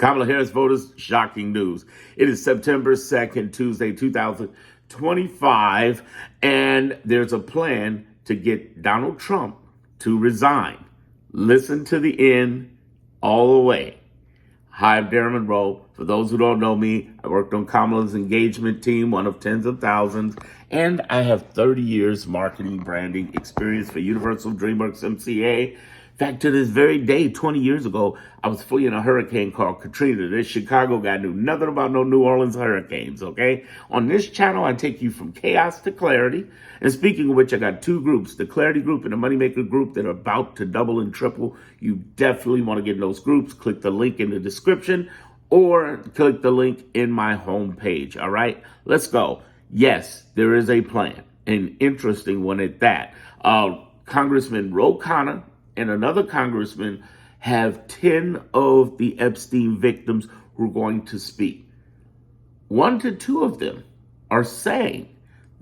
Kamala Harris voters, shocking news. It is September 2nd, Tuesday, 2025, and there's a plan to get Donald Trump to resign. Listen to the end all the way. Hi, I'm Darren Monroe. For those who don't know me, I worked on Kamala's engagement team, one of tens of thousands, and I have 30 years marketing branding experience for Universal DreamWorks MCA. In fact, to this very day, 20 years ago, I was fleeing a hurricane called Katrina. This Chicago guy knew nothing about no New Orleans hurricanes, okay? On this channel, I take you from chaos to clarity. And speaking of which, I got two groups, the Clarity Group and the Moneymaker Group, that are about to double and triple. You definitely want to get in those groups. Click the link in the description or click the link in my homepage, all right? Let's go. Yes, there is a plan, an interesting one at that. Congressman Ro Khanna and another congressman have 10 of the Epstein victims who are going to speak. 1 to 2 of them are saying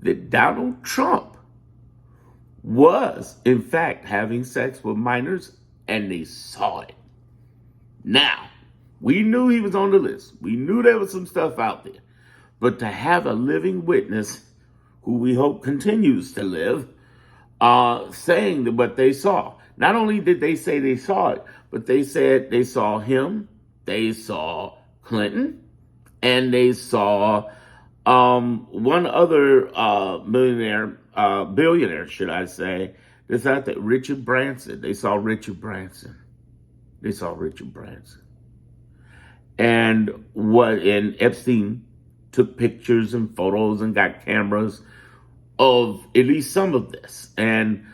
that Donald Trump was, in fact, having sex with minors, and they saw it. Now, we knew he was on the list. We knew there was some stuff out there. But to have a living witness, who we hope continues to live, saying that what they saw. Not only did they say they saw it, but they said they saw him, they saw Clinton, and they saw one other billionaire, should I say, that's out there, Richard Branson. They saw Richard Branson. And Epstein took pictures and photos and got cameras of at least some of this. And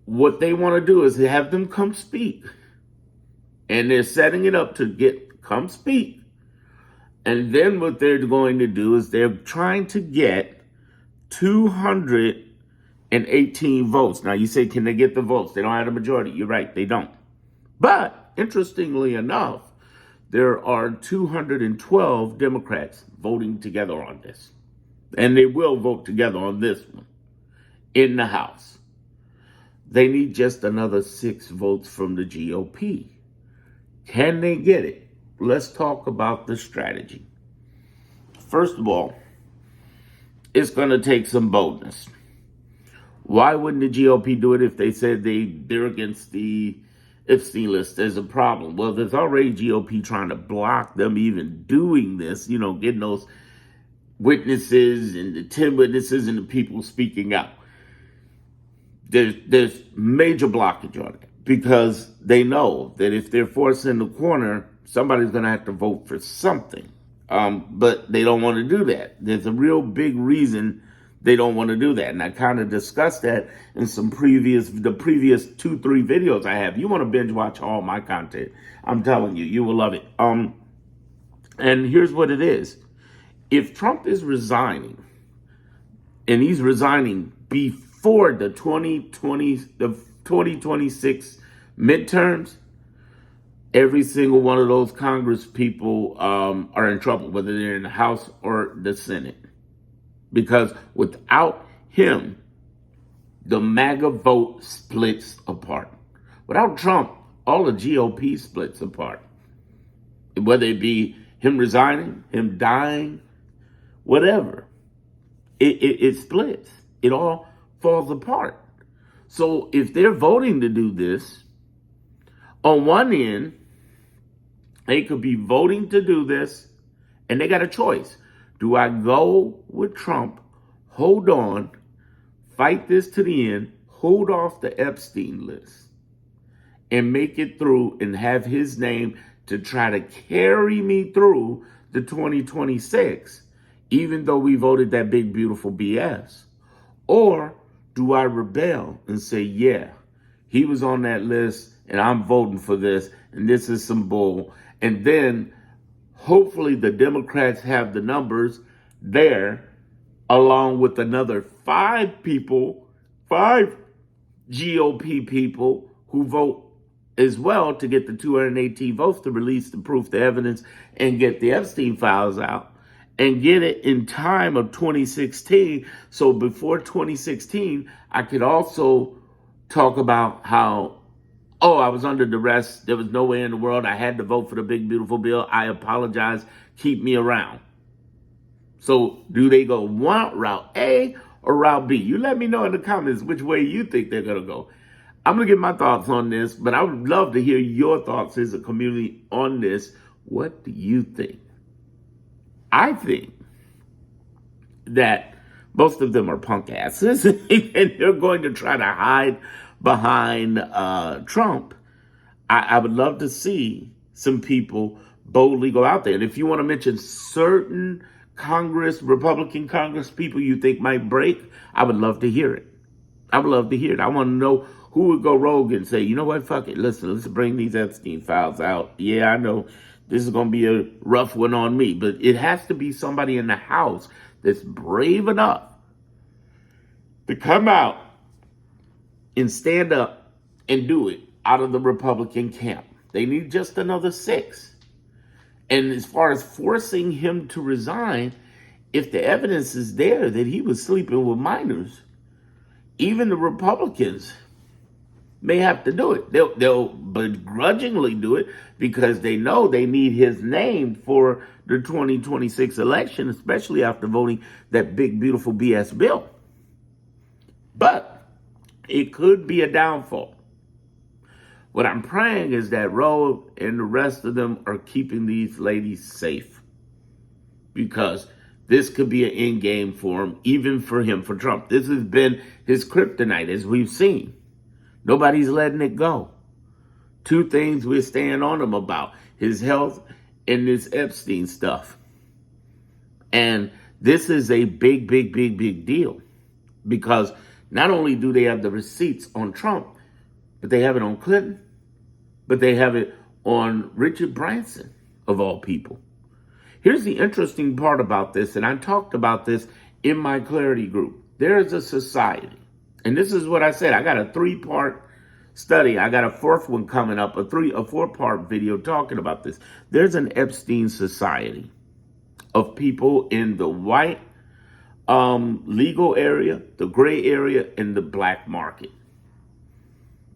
what they want to do is have them come speak. And they're setting it up to come speak. And then what they're going to do is they're trying to get 218 votes. Now you say, can they get the votes? They don't have a majority. You're right, they don't. But interestingly enough, there are 212 Democrats voting together on this. And they will vote together on this one in the House. They need just another 6 votes from the GOP. Can they get it? Let's talk about the strategy. First of all, it's going to take some boldness. Why wouldn't the GOP do it if they said they're against the Epstein list? There's a problem. Well, there's already GOP trying to block them even doing this, getting those witnesses and the 10 witnesses and the people speaking out. There's major blockage on it because they know that if they're forced in the corner, somebody's going to have to vote for something. But they don't want to do that. There's a real big reason they don't want to do that. And I kind of discussed that in the previous 2-3 videos I have. You want to binge watch all my content. I'm telling you, you will love it. And here's what it is. If Trump is resigning, and he's resigning before the 2026 midterms, every single one of those Congress people are in trouble, whether they're in the House or the Senate. Because without him, the MAGA vote splits apart. Without Trump, all the GOP splits apart. Whether it be him resigning, him dying, whatever. It splits. It all falls apart. So if they're voting to do this, on one end, they could be voting to do this, and they got a choice. Do I go with Trump, hold on, fight this to the end, hold off the Epstein list, and make it through and have his name to try to carry me through the 2026, even though we voted that big, beautiful BS? Or do I rebel and say, yeah, he was on that list and I'm voting for this and this is some bull? And then hopefully the Democrats have the numbers there along with another 5 GOP people who vote as well to get the 218 votes to release the proof, the evidence, and get the Epstein files out and get it in time of 2016. So before 2016, I could also talk about how Oh, I was under duress. There was no way in the world. I had to vote for the big, beautiful bill. I apologize. Keep me around. So do they go route A or route B? You let me know in the comments which way you think they're going to go. I'm going to get my thoughts on this, but I would love to hear your thoughts as a community on this. What do you think? I think that most of them are punk asses and they're going to try to hide behind Trump. I would love to see some people boldly go out there. And if you want to mention certain Republican Congress people you think might break, I would love to hear it. I would love to hear it. I want to know who would go rogue and say, you know what, fuck it. Listen, let's bring these Epstein files out. Yeah, I know this is going to be a rough one on me, but it has to be somebody in the House that's brave enough to come out and stand up and do it out of the Republican camp. They need just another 6. And as far as forcing him to resign, if the evidence is there that he was sleeping with minors, even the Republicans may have to do it. They'll begrudgingly do it because they know they need his name for the 2026 election, especially after voting that big, beautiful BS bill. But it could be a downfall. What I'm praying is that Roe and the rest of them are keeping these ladies safe, because this could be an end game for him, even for him, for Trump. This has been his kryptonite, as we've seen. Nobody's letting it go. 2 things we're staying on him about: his health and this Epstein stuff. And this is a big, big, big, big deal, because not only do they have the receipts on Trump, but they have it on Clinton, but they have it on Richard Branson, of all people. Here's the interesting part about this, and I talked about this in my Clarity group. There is a society, and this is what I said. I got a 3-part study. I got a 4th one coming up, a 4-part video talking about this. There's an Epstein society of people in the white legal area, the gray area, and the black market.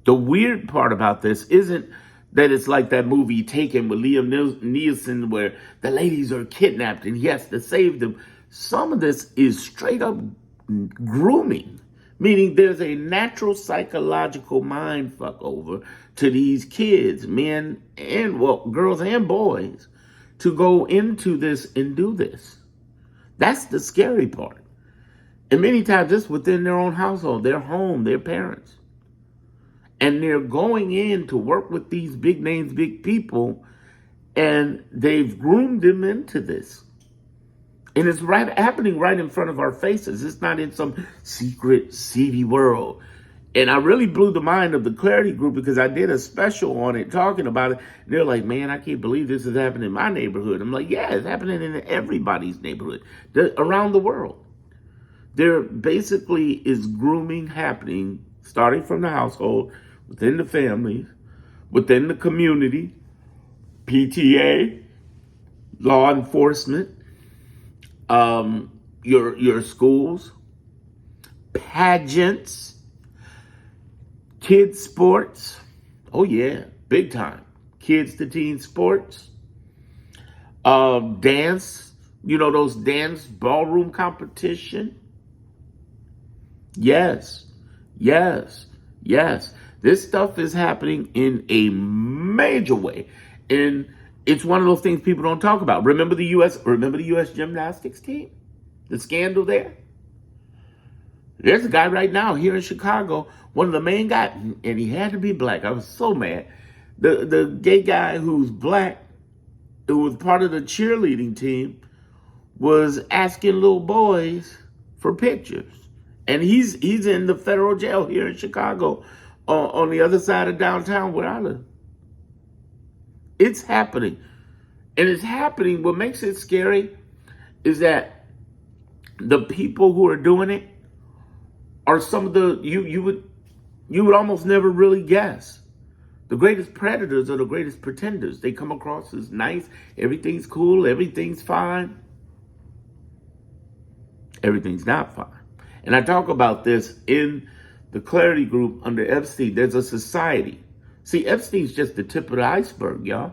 The weird part about this isn't that it's like that movie Taken with Liam Neeson, where the ladies are kidnapped and he has to save them. Some of this is straight up grooming, meaning there's a natural psychological mind fuck over to these kids, men and, well, girls and boys, to go into this and do this. That's the scary part. And many times it's within their own household, their home, their parents. And they're going in to work with these big names, big people, and they've groomed them into this. And it's happening right in front of our faces. It's not in some secret, seedy world. And I really blew the mind of the Clarity group, because I did a special on it talking about it. And they're like, man, I can't believe this is happening in my neighborhood. I'm like, yeah, it's happening in everybody's neighborhood around the world. There basically is grooming happening, starting from the household, within the families, within the community, PTA, law enforcement, your schools, pageants, kids sports. Oh yeah, big time. Kids to teen sports, dance. You know, those dance ballroom competition. Yes. This stuff is happening in a major way. And it's one of those things people don't talk about. Remember the US gymnastics team? The scandal there? There's a guy right now here in Chicago, one of the main guys, and he had to be black. I was so mad. The gay guy who's black, who was part of the cheerleading team, was asking little boys for pictures. And he's in the federal jail here in Chicago, on the other side of downtown where I live. It's happening. And it's happening. What makes it scary is that the people who are doing it are some of the, you would almost never really guess. The greatest predators are the greatest pretenders. They come across as nice. Everything's cool. Everything's fine. Everything's not fine. And I talk about this in the Clarity group under Epstein. There's a society See, Epstein's just the tip of the iceberg, y'all.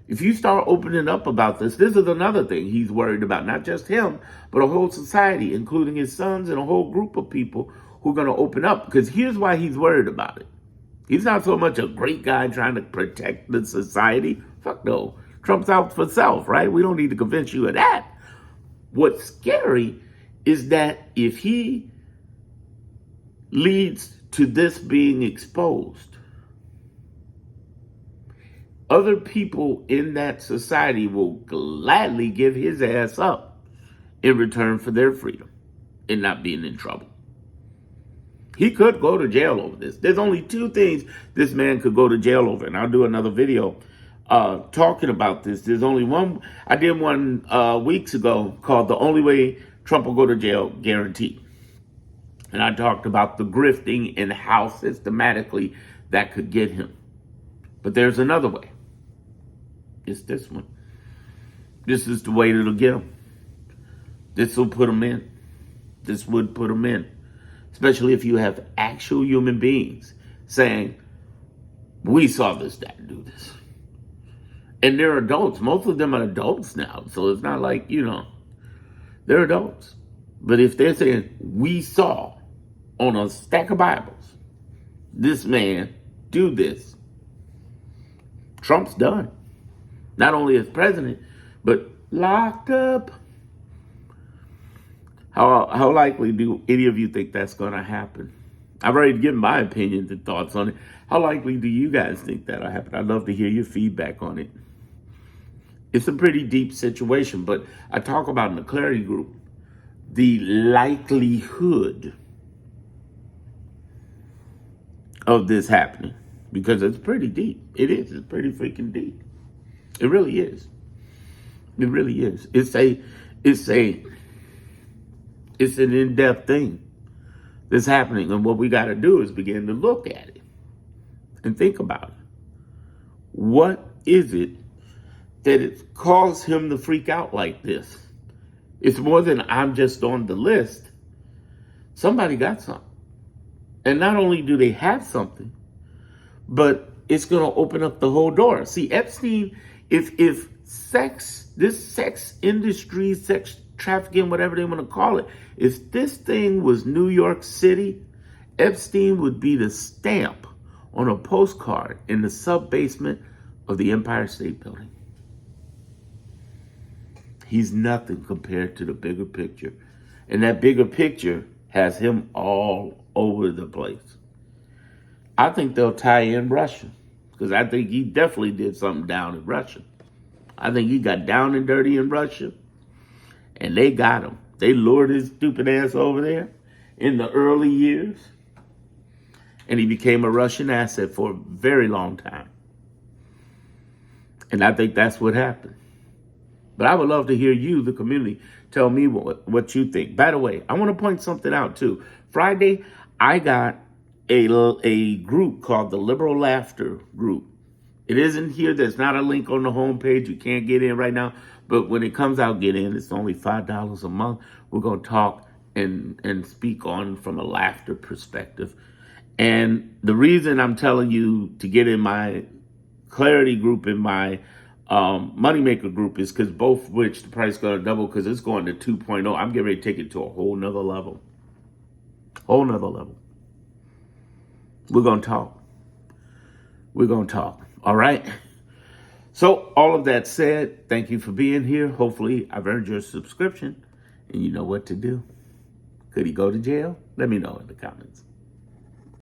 If you start opening up about this is another thing he's worried about. Not just him, but a whole society, including his sons and a whole group of people who are going to open up. Because here's why he's worried about it. He's not so much a great guy trying to protect the society. Fuck no. Trump's out for self, right? We don't need to convince you of that. What's scary is that if he leads to this being exposed, other people in that society will gladly give his ass up in return for their freedom and not being in trouble. He could go to jail over this. There's only two things this man could go to jail over, and I'll do another video talking about this. There's only one. I did one weeks ago called "The Only Way Trump Will Go to Jail Guaranteed," and I talked about the grifting and how systematically that could get him. But there's another way. It's this one. This is the way that'll get him. This will put him in. This would put him in. Especially if you have actual human beings saying, we saw this dad do this. And they're adults. Most of them are adults now. So it's not like, they're adults. But if they're saying, we saw on a stack of Bibles this man do this, Trump's done. Not only as president, but locked up. How likely do any of you think that's going to happen? I've already given my opinions and thoughts on it. How likely do you guys think that'll happen? I'd love to hear your feedback on it. It's a pretty deep situation, but I talk about in the Clarity Group the likelihood of this happening because it's pretty deep. It is. It's pretty freaking deep. It really is. It really is. It's an in-depth thing that's happening. And what we got to do is begin to look at it and think about it. What is it that it caused him to freak out like this? It's more than I'm just on the list. Somebody got something. And not only do they have something, but it's going to open up the whole door. See, Epstein, if this sex industry, sex trafficking, whatever they want to call it, if this thing was New York City, Epstein would be the stamp on a postcard in the sub-basement of the Empire State Building. He's nothing compared to the bigger picture. And that bigger picture has him all over the place. I think they'll tie in Russia, because I think he definitely did something down in Russia. I think he got down and dirty in Russia, and they got him. They lured his stupid ass over there in the early years, and he became a Russian asset for a very long time. And I think that's what happened. But I would love to hear you, the community, tell me what you think. By the way, I want to point something out, too. Friday, I got a group called the Liberal Laughter Group. It isn't here. There's not a link on the homepage. You can't get in right now. But when it comes out, get in. It's only $5 a month. We're going to talk and speak on from a laughter perspective. And the reason I'm telling you to get in my Clarity group and my Moneymaker group is because both which the price is going to double because it's going to 2.0. I'm getting ready to take it to a whole nother level. Whole nother level. We're going to talk. We're going to talk. All right? So, all of that said, thank you for being here. Hopefully, I've earned your subscription and you know what to do. Could he go to jail? Let me know in the comments.